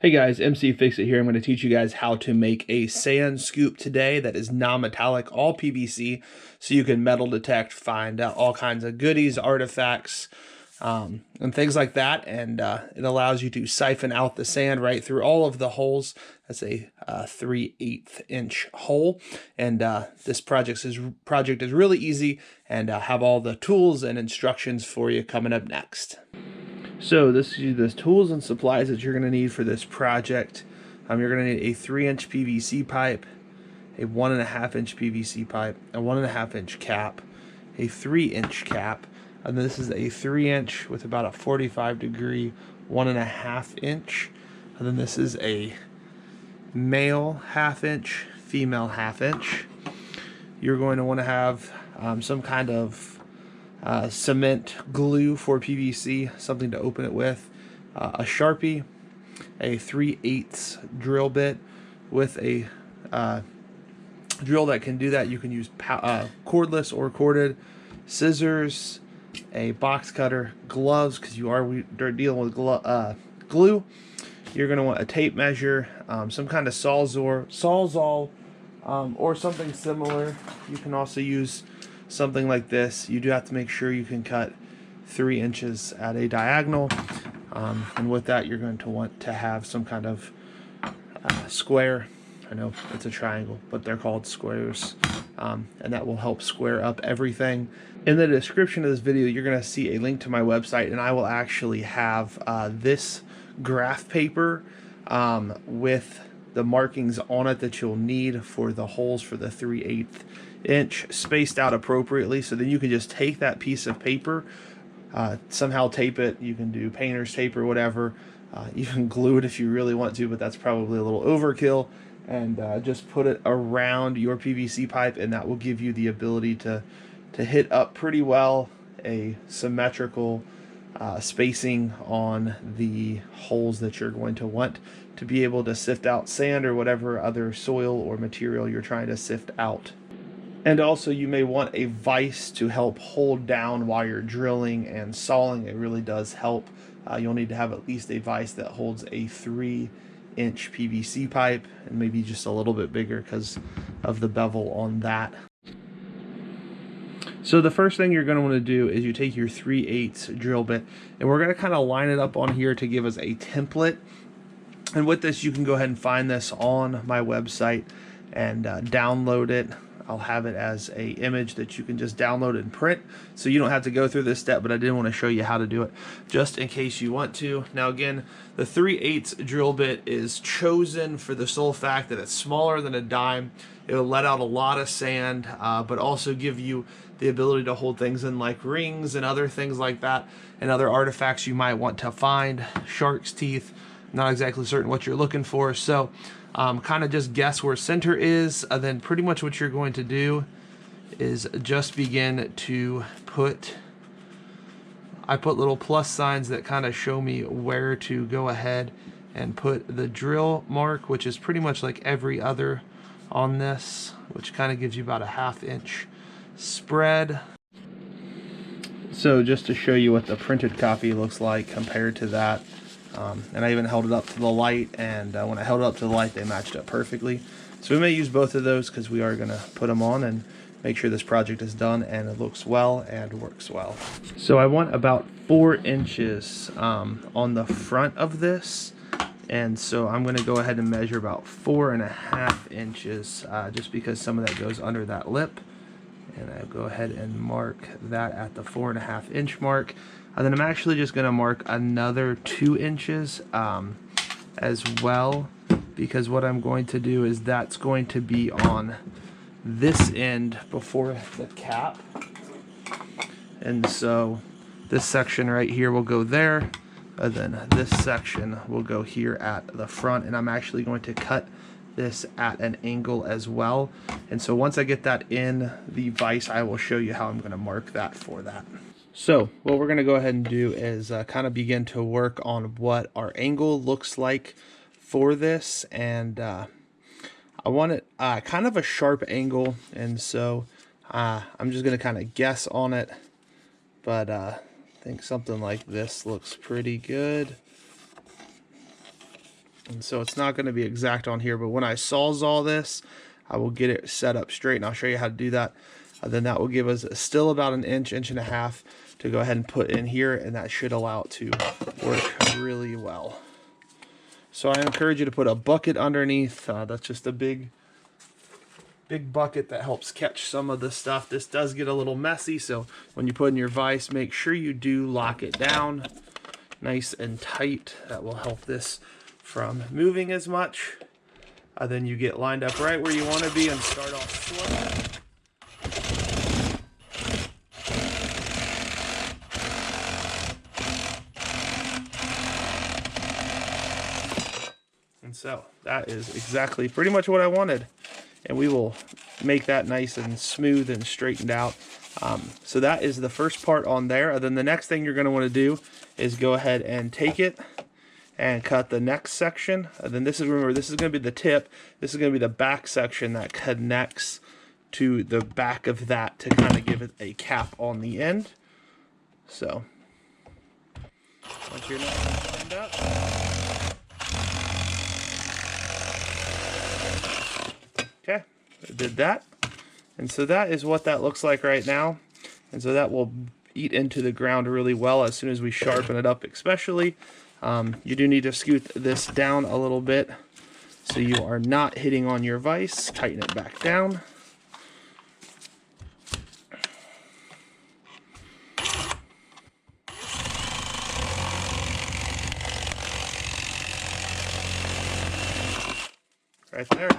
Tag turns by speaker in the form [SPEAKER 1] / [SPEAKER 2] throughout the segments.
[SPEAKER 1] Hey guys, mcfixit here. I'm going to teach you guys how to make a sand scoop today that is non-metallic, all PVC, so you can metal detect, find out all kinds of goodies, artifacts, and things like that. And it allows you to siphon out the sand right through all of the holes. That's a 3/8 inch hole. And this project is really easy, and have all the tools and instructions for you coming up next. So this is the tools and supplies that you're going to need for this project. You're going to need a 3-inch PVC pipe, a 1.5 inch PVC pipe, a 1.5 inch cap, a 3-inch cap, and this is a 3-inch with about a 45-degree 1.5 inch, and then this is a male 1/2 inch, female 1/2 inch. You're going to want to have some kind of cement glue for PVC, something to open it with, a Sharpie, a 3/8 drill bit with a drill that can do that. You can use cordless or corded, scissors, a box cutter, gloves because you are dealing with glue. You're going to want a tape measure, some kind of sawzall, or something similar. You can also use something like this. You do have to make sure you can cut 3 inches at a diagonal, and with that you're going to want to have some kind of square. I know it's a triangle, but they're called squares, and that will help square up everything. In the description of this video you're going to see a link to my website, and I will actually have this graph paper with the markings on it that you'll need for the holes for the 3/8 inch, spaced out appropriately, so then you can just take that piece of paper, somehow tape it. You can do painter's tape or whatever. You can glue it if you really want to, but that's probably a little overkill, and just put it around your PVC pipe, and that will give you the ability to hit up pretty well a symmetrical spacing on the holes that you're going to want to be able to sift out sand or whatever other soil or material you're trying to sift out. And also you may want a vise to help hold down while you're drilling and sawing. It really does help. You'll need to have at least a vise that holds a 3-inch PVC pipe, and maybe just a little bit bigger because of the bevel on that. So the first thing you're going to want to do is you take your 3/8 drill bit, and we're going to kind of line it up on here to give us a template. And with this, you can go ahead and find this on my website and download it. I'll have it as a image that you can just download and print, so you don't have to go through this step, but I did want to show you how to do it just in case you want to. Now again, the 3/8 drill bit is chosen for the sole fact that it's smaller than a dime. It'll let out a lot of sand, but also give you the ability to hold things in like rings and other things like that, and other artifacts you might want to find. Shark's teeth, not exactly certain what you're looking for, so kind of just guess where center is. Then pretty much what you're going to do is just begin to I put little plus signs that kind of show me where to go ahead and put the drill mark, which is pretty much like every other on this, which kind of gives you about a 1/2 inch spread. So just to show you what the printed copy looks like compared to that, and I even held it up to the light, and when I held it up to the light they matched up perfectly. So we may use both of those because we are going to put them on and make sure this project is done and it looks well and works well. So I want about 4 inches on the front of this, and so I'm going to go ahead and measure about 4.5 inches, just because some of that goes under that lip, and I'll go ahead and mark that at the 4.5 inch mark. And then I'm actually just going to mark another 2 inches as well, because what I'm going to do is that's going to be on this end before the cap, and so this section right here will go there, and then this section will go here at the front, and I'm actually going to cut this at an angle as well. And so once I get that in the vise, I will show you how I'm going to mark that for that. So what we're going to go ahead and do is kind of begin to work on what our angle looks like for this, and I want it kind of a sharp angle, and so I'm just going to kind of guess on it, but I think something like this looks pretty good. And so it's not going to be exact on here, but when I sawzall this, I will get it set up straight, and I'll show you how to do that. Then that will give us still about an inch, inch and a half to go ahead and put in here, and that should allow it to work really well. So I encourage you to put a bucket underneath. That's just a big bucket that helps catch some of the stuff. This does get a little messy, so when you put in your vise, make sure you do lock it down nice and tight. That will help this from moving as much. Then you get lined up right where you want to be and start off slow. And so that is exactly pretty much what I wanted. And we will make that nice and smooth and straightened out. So that is the first part on there. Then the next thing you're going to want to do is go ahead and take it and cut the next section. Then this is, remember, this is going to be the tip. This is going to be the back section that connects to the back of that to kind of give it a cap on the end. So once you're nice and lined up, okay, I did that. And so that is what that looks like right now. And so that will eat into the ground really well as soon as we sharpen it up, especially. You do need to scoot this down a little bit so you are not hitting on your vise. Tighten it back down. Right there.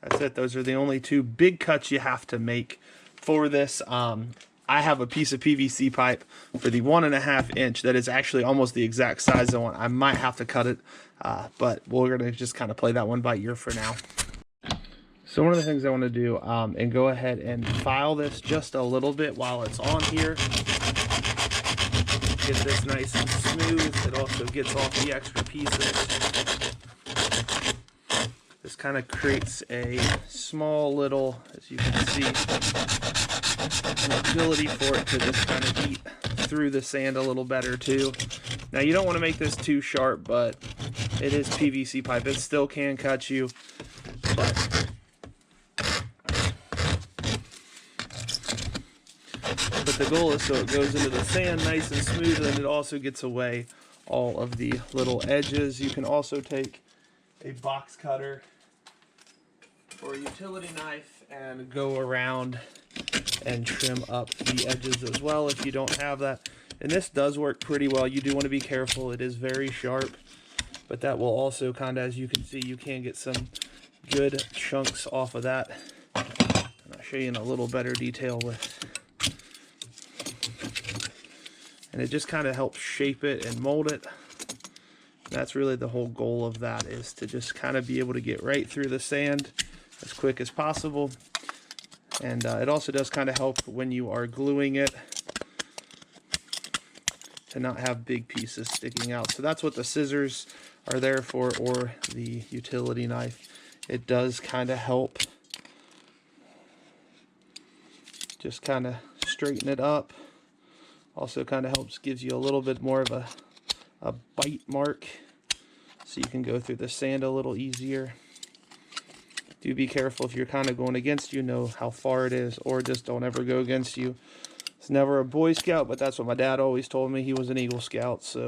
[SPEAKER 1] That's it. Those are the only two big cuts you have to make for this. I have a piece of PVC pipe for the 1.5 inch that is actually almost the exact size I want. I might have to cut it, but we're going to just kind of play that one by ear for now. So one of the things I want to do, and go ahead and file this just a little bit while it's on here. Get this nice and smooth. It also gets off the extra pieces. This kind of creates a small little, as you can see, an ability for it to just kind of eat through the sand a little better too. Now you don't want to make this too sharp, but it is PVC pipe. It still can cut you, but the goal is so it goes into the sand nice and smooth, and it also gets away all of the little edges. You can also take a box cutter or a utility knife and go around and trim up the edges as well if you don't have that. And this does work pretty well. You do want to be careful. It is very sharp, but that will also kind of, as you can see, you can get some good chunks off of that. And I'll show you in a little better detail with. And it just kind of helps shape it and mold it. That's really the whole goal of that, is to just kind of be able to get right through the sand as quick as possible. And it also does kind of help when you are gluing it to not have big pieces sticking out. So that's what the scissors are there for, or the utility knife. It does kind of help just kind of straighten it up. Also kind of helps, gives you a little bit more of a bite mark, so you can go through the sand a little easier. Do be careful if you're kind of going against you, know how far it is, or just don't ever go against you. It's never a Boy Scout, but that's what my dad always told me. He was an Eagle Scout, so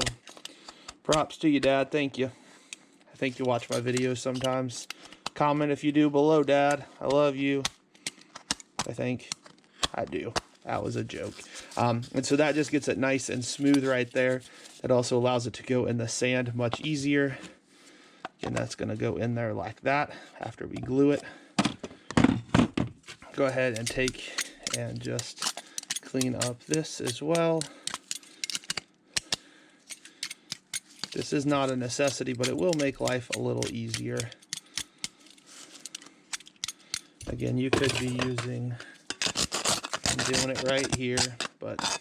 [SPEAKER 1] props to you, Dad. Thank you. I think you watch my videos sometimes. Comment if you do below, Dad. I love you. I think I do. That was a joke. And so that just gets it nice and smooth right there. It also allows it to go in the sand much easier. And that's going to go in there like that after we glue it. Go ahead and take and just clean up this as well. This is not a necessity, but it will make life a little easier. Again, you could be using, I'm doing it right here, but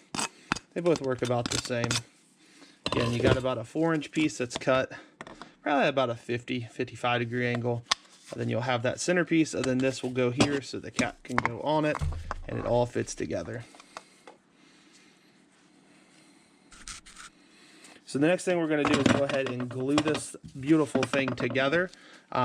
[SPEAKER 1] they both work about the same. Again, you got about a 4-inch piece that's cut, probably about a 55 degree angle. And then you'll have that centerpiece, and then this will go here so the cap can go on it, and it all fits together. So the next thing we're going to do is go ahead and glue this beautiful thing together.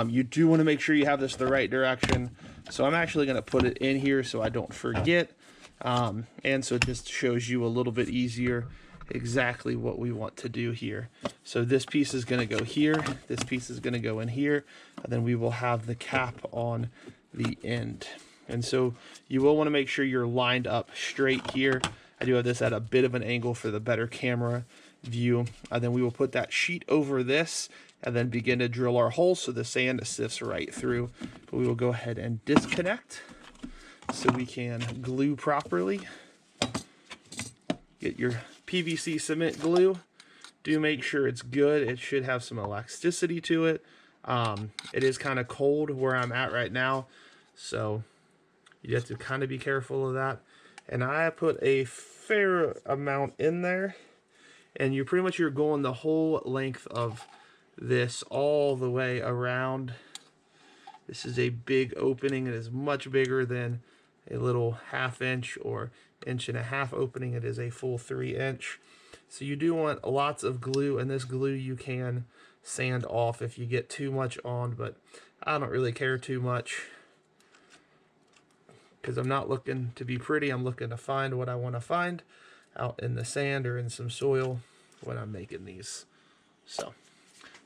[SPEAKER 1] You do want to make sure you have this the right direction. So I'm actually going to put it in here so I don't forget. And so it just shows you a little bit easier exactly what we want to do here. So this piece is going to go here, this piece is going to go in here, and then we will have the cap on the end. And so you will want to make sure you're lined up straight here. I do have this at a bit of an angle for the better camera view. And then we will put that sheet over this and then begin to drill our holes so the sand sifts right through. But we will go ahead and disconnect so we can glue properly. Get your PVC cement glue. Do make sure it's good. It should have some elasticity to it. It is kind of cold where I'm at right now, so you have to kind of be careful of that. And I put a fair amount in there, and you're going the whole length of this all the way around. This is a big opening. It is much bigger than a little 1/2 inch or 1.5 inch opening. It is a full 3 inch. So you do want lots of glue, and this glue you can sand off if you get too much on, but I don't really care too much because I'm not looking to be pretty. I'm looking to find what I want to find out in the sand or in some soil when I'm making these. So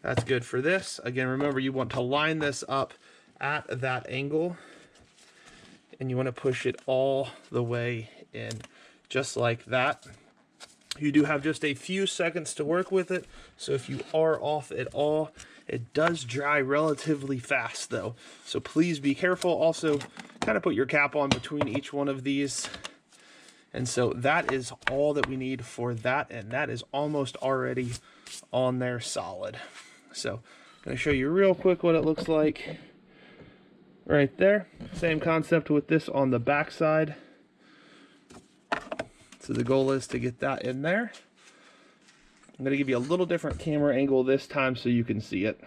[SPEAKER 1] that's good for this. Again, remember, you want to line this up at that angle, and you want to push it all the way in, just like that. You do have just a few seconds to work with it, so if you are off at all, it does dry relatively fast though. So please be careful. Also, kind of put your cap on between each one of these. And so that is all that we need for that, and that is almost already on there solid. So I'm going to show you real quick what it looks like right there. Same concept with this on the back side. So the goal is to get that in there. I'm going to give you a little different camera angle this time so you can see it.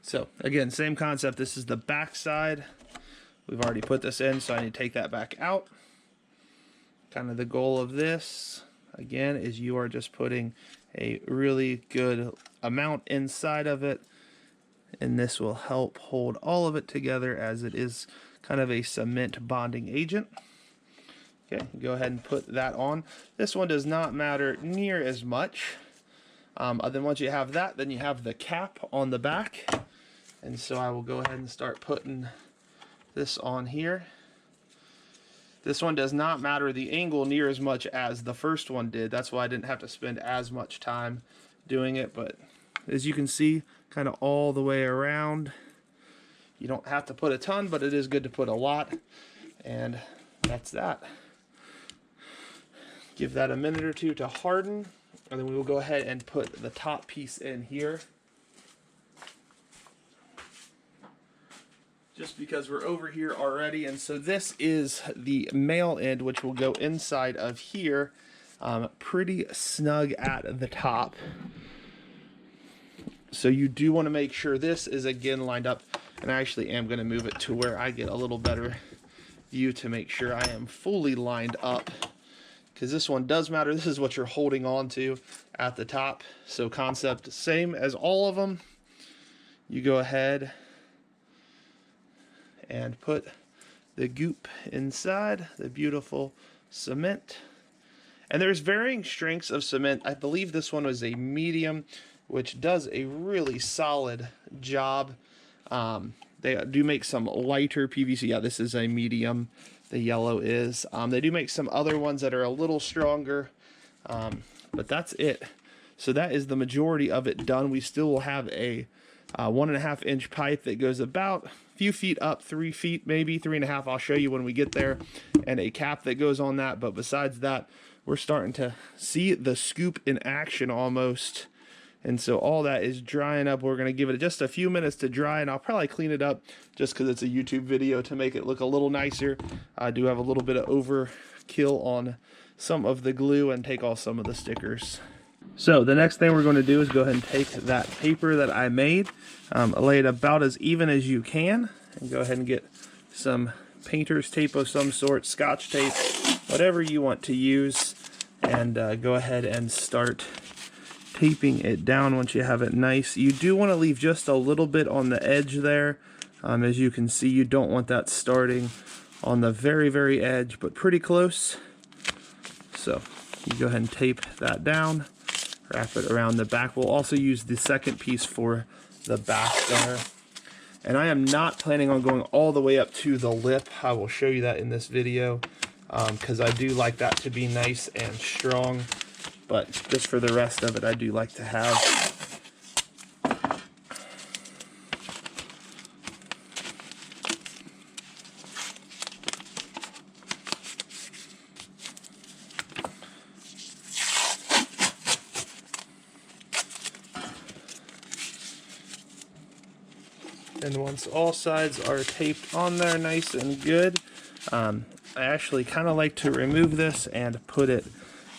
[SPEAKER 1] So again, same concept. This is the back side. We've already put this in, so I need to take that back out. Kind of the goal of this, again, is you are just putting a really good amount inside of it, and this will help hold all of it together as it is kind of a cement bonding agent. Okay, go ahead and put that on. This one does not matter near as much. Then once you have that, then you have the cap on the back. And so I will go ahead and start putting this on here. This one does not matter the angle near as much as the first one did. That's why I didn't have to spend as much time doing it. But as you can see, kind of all the way around. You don't have to put a ton, but it is good to put a lot. And that's that. Give that a minute or two to harden, and then we will go ahead and put the top piece in here. Just because we're over here already, and so this is the male end, which will go inside of here, pretty snug at the top. So you do want to make sure this is again lined up, and I actually am going to move it to where I get a little better view to make sure I am fully lined up, because this one does matter. This is what you're holding on to at the top. So concept same as all of them. You go ahead and put the goop inside, the beautiful cement. And there's varying strengths of cement. I believe this one was a medium, which does a really solid job. They do make some lighter PVC. Yeah, this is a medium, the yellow is. They do make some other ones that are a little stronger, but that's it. So that is the majority of it done. We still will have a 1.5 inch pipe that goes about a few feet up, 3 feet, maybe 3.5. I'll show you when we get there, and a cap that goes on that. But besides that, we're starting to see the scoop in action almost. And so all that is drying up. We're going to give it just a few minutes to dry, and I'll probably clean it up just because it's a YouTube video to make it look a little nicer. I do have a little bit of overkill on some of the glue and take off some of the stickers. So the next thing we're going to do is go ahead and take that paper that I made, lay it about as even as you can, and go ahead and get some painter's tape of some sort, Scotch tape, whatever you want to use, and go ahead and start taping it down once you have it nice. You do want to leave just a little bit on the edge there. As you can see, you don't want that starting on the very edge, but pretty close. So you go ahead and tape that down, wrap it around the back. We'll also use the second piece for the back there. And I am not planning on going all the way up to the lip. I will show you that in this video, because I do like that to be nice and strong. But just for the rest of it, I do like to have and once all sides are taped on there nice and good, I actually kind of like to remove this and put it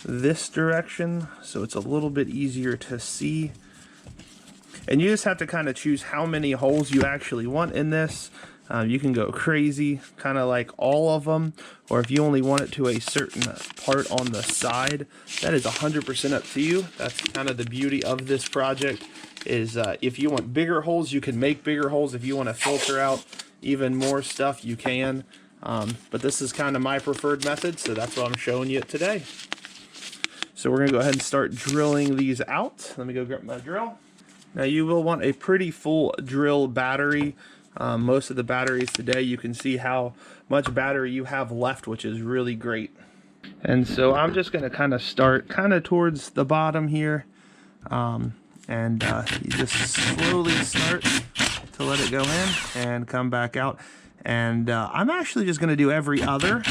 [SPEAKER 1] this direction so it's a little bit easier to see. And you just have to kind of choose how many holes you actually want in this. You can go crazy, kind of like all of them, or if you only want it to a certain part on the side, that is 100% up to you. That's kind of the beauty of this project, is if you want bigger holes, you can make bigger holes. If you want to filter out even more stuff, you can. But this is kind of my preferred method, so that's what I'm showing you today. So we're going to go ahead and start drilling these out. Let me go grab my drill. Now you will want a pretty full drill battery. Most of the batteries today, you can see how much battery you have left, which is really great. And so I'm just going to kind of start kind of towards the bottom here. You just slowly start to let it go in and come back out. And I'm actually just going to do every other.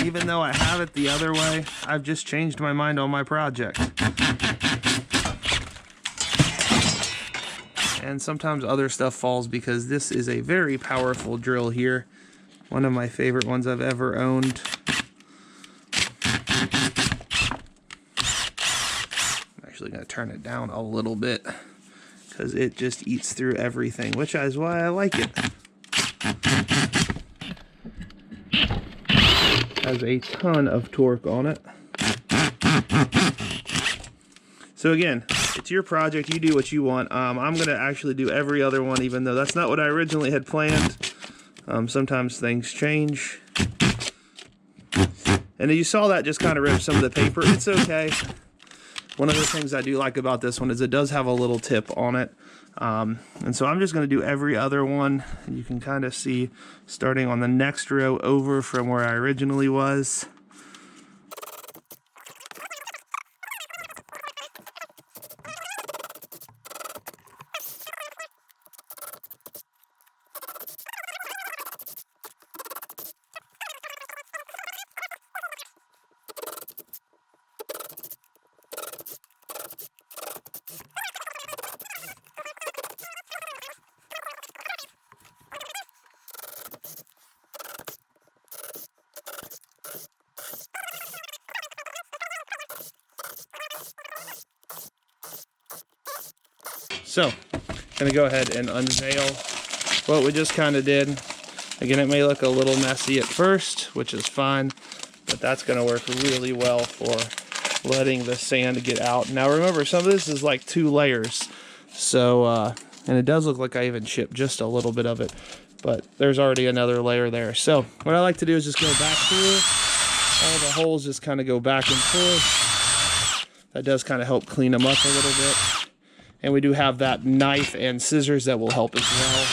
[SPEAKER 1] Even though I have it the other way, I've just changed my mind on my project. And sometimes other stuff falls because this is a very powerful drill here. One of my favorite ones I've ever owned. I'm actually going to turn it down a little bit because it just eats through everything, which is why I like it. Has a ton of torque on it. So again, it's your project, you do what you want. I'm going to actually do every other one, even though that's not what I originally had planned. Sometimes things change. And you saw that just kind of rip some of the paper. It's okay. One of the things I do like about this one is it does have a little tip on it. And so I'm just going to do every other one. You can kind of see starting on the next row over from where I originally was. So, gonna go ahead and unveil what we just kind of did. Again, it may look a little messy at first, which is fine, but that's gonna work really well for letting the sand get out. Now remember, some of this is like 2 layers, so and it does look like I even chipped just a little bit of it, but there's already another layer there. So what I like to do is just go back through all the holes, just kind of go back and forth. That does kind of help clean them up a little bit. And we do have that knife and scissors that will help as well.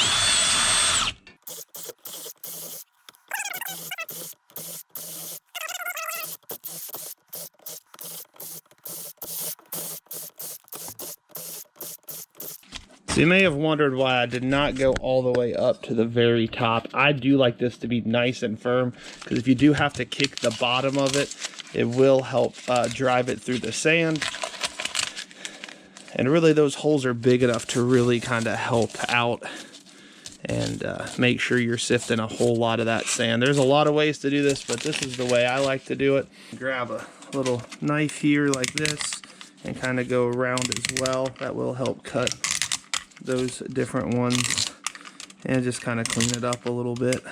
[SPEAKER 1] So you may have wondered why I did not go all the way up to the very top. I do like this to be nice and firm, because if you do have to kick the bottom of it, it will help drive it through the sand. And really those holes are big enough to really kind of help out and make sure you're sifting a whole lot of that sand. There's a lot of ways to do this, but this is the way I like to do it. Grab a little knife here like this and kind of go around as well. That will help cut those different ones and just kind of clean it up a little bit.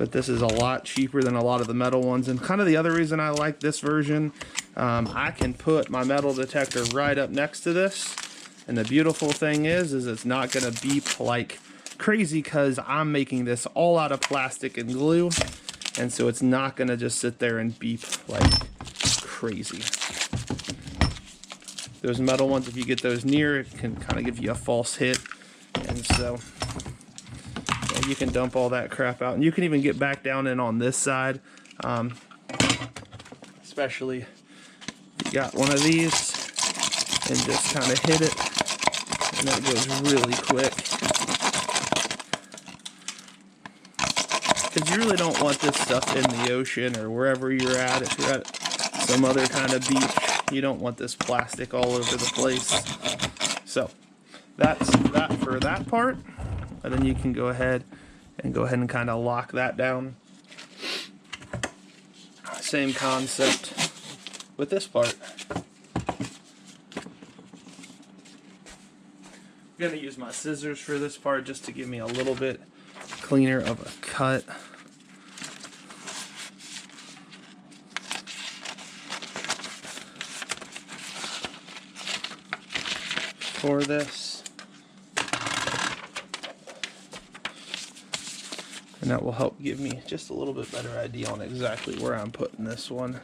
[SPEAKER 1] but this is a lot cheaper than a lot of the metal ones. And kind of the other reason I like this version, I can put my metal detector right up next to this, and the beautiful thing is it's not going to beep like crazy because I'm making this all out of plastic and glue, and so it's not going to just sit there and beep like crazy. Those metal ones, if you get those near, it can kind of give you a false hit, and so yeah, you can dump all that crap out. And you can even get back down in on this side, especially if you got one of these, and just kind of hit it, and that goes really quick. Because you really don't want this stuff in the ocean or wherever you're at. If you're at some other kind of beach, you don't want this plastic all over the place. So that's that for that part. And then you can go ahead and kind of lock that down. Same concept with this part. I'm going to use my scissors for this part just to give me a little bit cleaner of a cut. For this, and that will help give me just a little bit better idea on exactly where I'm putting this one.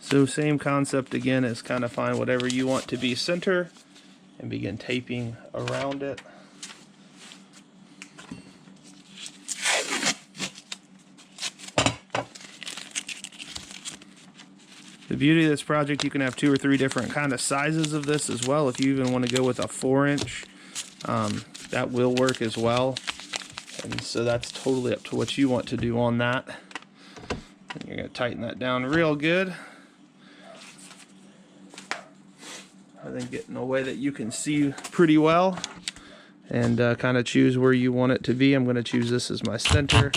[SPEAKER 1] So same concept again, is kind of find whatever you want to be center and begin taping around it. The beauty of this project, you can have 2 or 3 different kind of sizes of this as well. If you even want to go with a 4-inch, that will work as well. And so that's totally up to what you want to do on that. And you're going to tighten that down real good. And then get in a way that you can see pretty well. And kind of choose where you want it to be. I'm going to choose this as my center.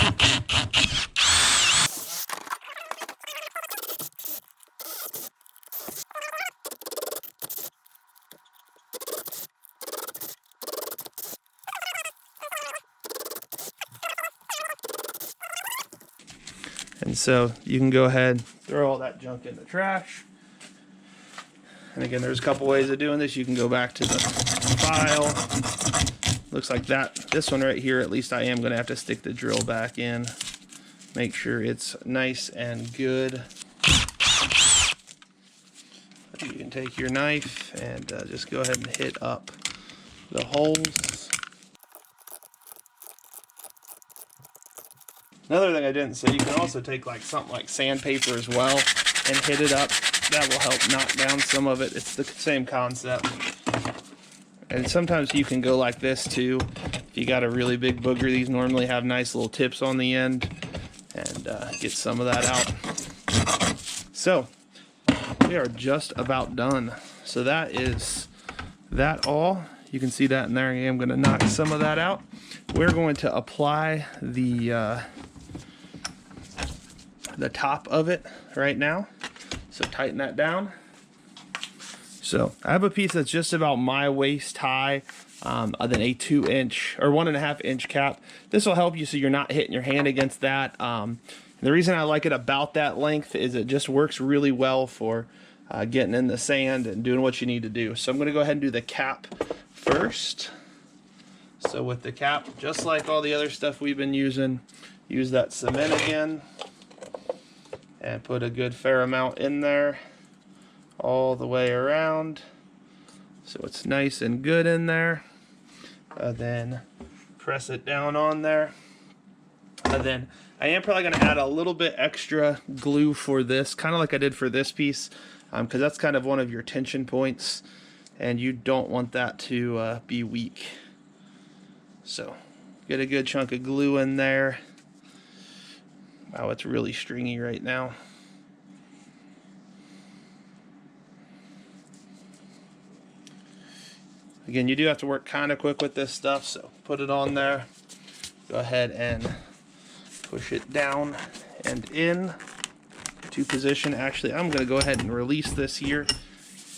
[SPEAKER 1] And so you can go ahead, throw all that junk in the trash. And again, there's a couple ways of doing this. You can go back to the file. Looks like that. This one right here, at least I am going to have to stick the drill back in. Make sure it's nice and good. You can take your knife and just go ahead and hit up the holes. Another thing I didn't say, you can also take like something like sandpaper as well and hit it up. That will help knock down some of it. It's the same concept. And sometimes you can go like this too. If you got a really big booger, these normally have nice little tips on the end, and get some of that out. So we are just about done. So that is that all. You can see that in there. I am going to knock some of that out. We're going to apply the top of it right now. So tighten that down. So I have a piece that's just about my waist high, then a 2-inch or 1.5-inch cap. This will help you so you're not hitting your hand against that. The reason I like it about that length is it just works really well for getting in the sand and doing what you need to do. So I'm going to go ahead and do the cap first. So with the cap, just like all the other stuff we've been using, use that cement again and put a good fair amount in there all the way around so it's nice and good in there. Then press it down on there. And then I am probably going to add a little bit extra glue for this, kind of like I did for this piece, because that's kind of one of your tension points and you don't want that to be weak. So get a good chunk of glue in there. Wow, it's really stringy right now. Again, you do have to work kind of quick with this stuff, so put it on there. Go ahead and push it down and in to position. Actually, I'm going to go ahead and release this here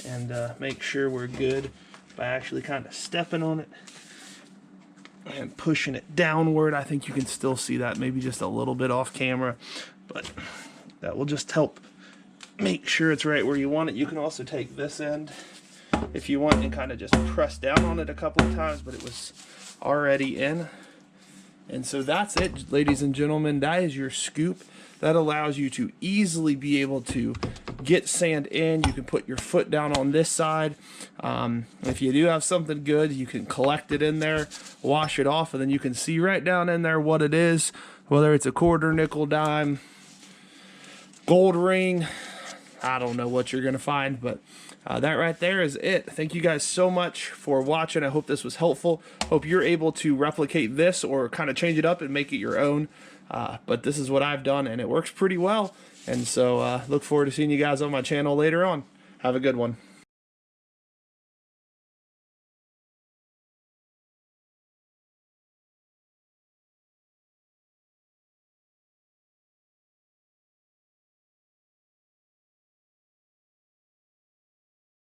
[SPEAKER 1] and make sure we're good by actually kind of stepping on it and pushing it downward. I think you can still see that, maybe just a little bit off camera, but that will just help make sure it's right where you want it. You can also take this end if you want and kind of just press down on it a couple of times, but it was already in. And so that's it, ladies and gentlemen. That is your scoop. That allows you to easily be able to get sand in. You can put your foot down on this side. If you do have something good, you can collect it in there, wash it off, and then you can see right down in there what it is, whether it's a quarter, nickel, dime, gold ring. I don't know what you're gonna find, but that right there is it. Thank you guys so much for watching. I hope this was helpful. Hope you're able to replicate this or kind of change it up and make it your own. But this is what I've done, and it works pretty well. And so look forward to seeing you guys on my channel later on. Have a good one.